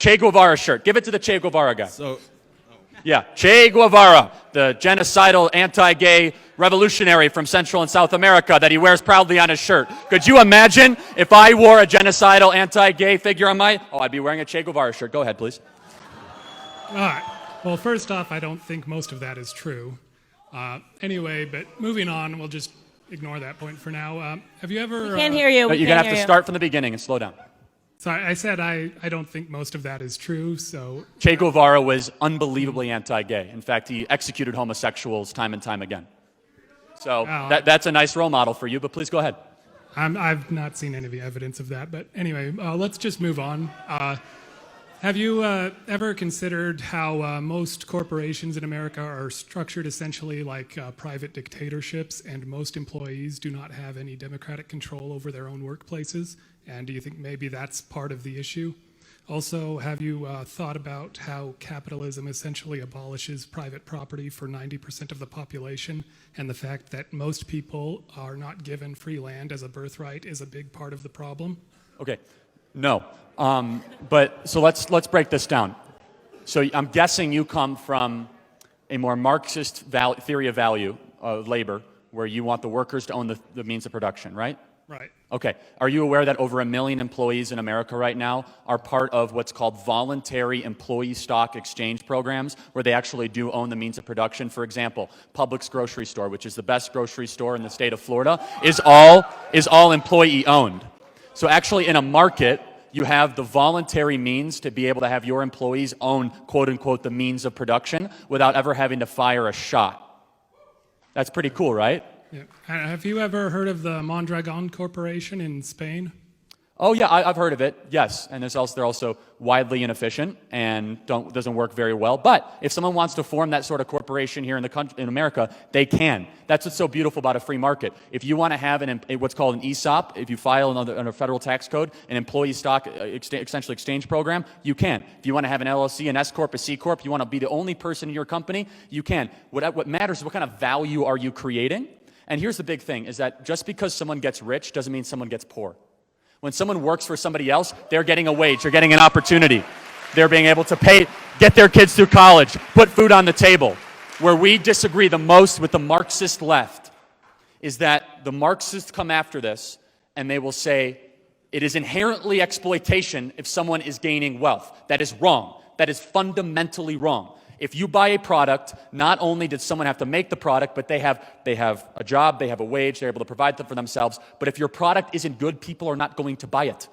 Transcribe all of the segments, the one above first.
Che Guevara shirt. Give it to the Che Guevara guy. So, Yeah, Che Guevara, the genocidal, anti-gay revolutionary from Central and South America that he wears proudly on his shirt. Could you imagine if I wore a genocidal, anti-gay figure on my... Oh, I'd be wearing a Che Guevara shirt. Go ahead, please. All right. Well, first off, I don't think most of that is true. Anyway, but moving on, we'll just ignore that point for now. Have you ever... We can't hear you. But you're going to have to start from the beginning and slow down. Sorry, I said I don't think most of that is true, so... Che Guevara was unbelievably anti-gay. In fact, he executed homosexuals time and time again. So that's a nice role model for you, but please go ahead. I've not seen any of the evidence of that, but anyway, let's just move on. Have you ever considered how most corporations in America are structured essentially like private dictatorships, and most employees do not have any democratic control over their own workplaces? And do you think maybe that's part of the issue? Also, have you thought about how capitalism essentially abolishes private property for 90% of the population, and the fact that most people are not given free land as a birthright is a big part of the problem? Okay, no. But so let's break this down. So I'm guessing you come from a more Marxist theory of value of labor, where you want the workers to own the means of production, right? Right. Okay. Are you aware that over 1 million employees in America right now are part of what's called voluntary employee stock exchange programs, where they actually do own the means of production? For example, Publix grocery store, which is the best grocery store in the state of Florida, is all employee owned. So actually in a market, you have the voluntary means to be able to have your employees own, quote unquote, the means of production without ever having to fire a shot. That's pretty cool, right? Yeah. Have you ever heard of the Mondragon Corporation in Spain? Oh yeah, I've heard of it. Yes, and they're also widely inefficient and doesn't work very well. But if someone wants to form that sort of corporation here in the country, in America, they can. That's what's so beautiful about a free market. If you want to have what's called an ESOP, if you file under federal tax code, an employee stock essentially exchange program, you can. If you want to have an LLC, an S corp, a C corp, you want to be the only person in your company, you can. What matters is what kind of value are you creating. And here's the big thing: is that just because someone gets rich doesn't mean someone gets poor. When someone works for somebody else, they're getting a wage, they're getting an opportunity. They're being able to get their kids through college, put food on the table. Where we disagree the most with the Marxist left is that the Marxists come after this and they will say it is inherently exploitation if someone is gaining wealth. That is wrong. That is fundamentally wrong. If you buy a product, not only did someone have to make the product, but they have a job, they have a wage, they're able to provide them for themselves. But if your product isn't good, people are not going to buy it.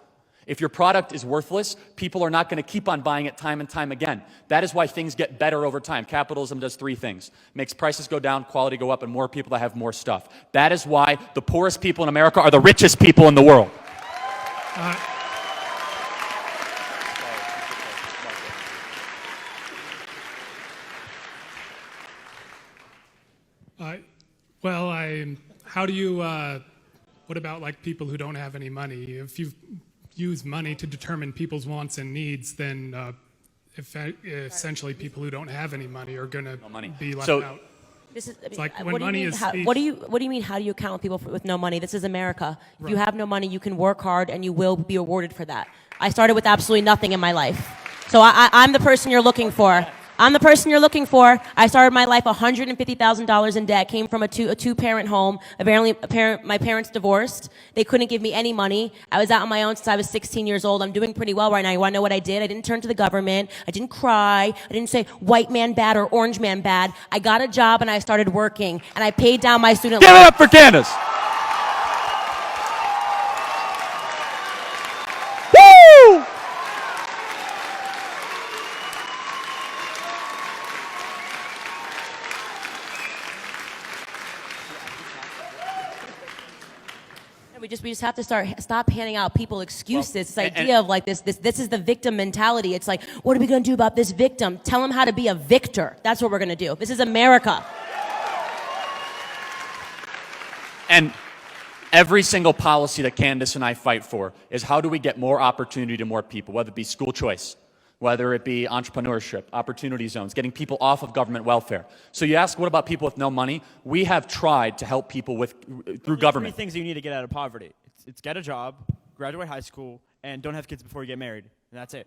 If your product is worthless, people are not going to keep on buying it time and time again. That is why things get better over time. Capitalism does 3 things: makes prices go down, quality go up, and more people that have more stuff. That is why the poorest people in America are the richest people in the world. How do you, what about like people who don't have any money? If you use money to determine people's wants and needs, then essentially people who don't have any money are going to be left out. It's like when money is speech. What do you mean, how do you count people with no money? This is America. If you have no money, you can work hard and you will be awarded for that. I started with absolutely nothing in my life. So I'm the person you're looking for. I'm the person you're looking for. I started my life $150,000 in debt, came from a two-parent home. Apparently, my parents divorced. They couldn't give me any money. I was out on my own since I was 16 years old. I'm doing pretty well right now. You want to know what I did? I didn't turn to the government. I didn't cry. I didn't say white man bad or orange man bad. I got a job and I started working, and I paid down my student loan. Give it up for Candace. Woo! We just have to stop handing out people excuses. This idea of like this is the victim mentality. It's like, what are we going to do about this victim? Tell them how to be a victor. That's what we're going to do. This is America. And every single policy that Candace and I fight for is how do we get more opportunity to more people, whether it be school choice, whether it be entrepreneurship, opportunity zones, getting people off of government welfare. So you ask, what about people with no money? We have tried to help people through government. 3 things you need to get out of poverty. It's get a job, graduate high school, and don't have kids before you get married. And that's it.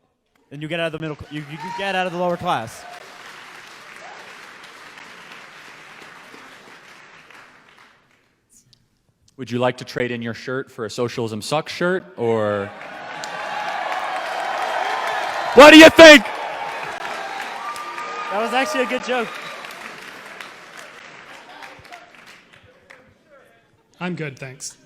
then you get out of the middle. You get out of the lower class. Would you like to trade in your shirt for a socialism sucks shirt, or what do you think? That was actually a good joke. I'm good, thanks.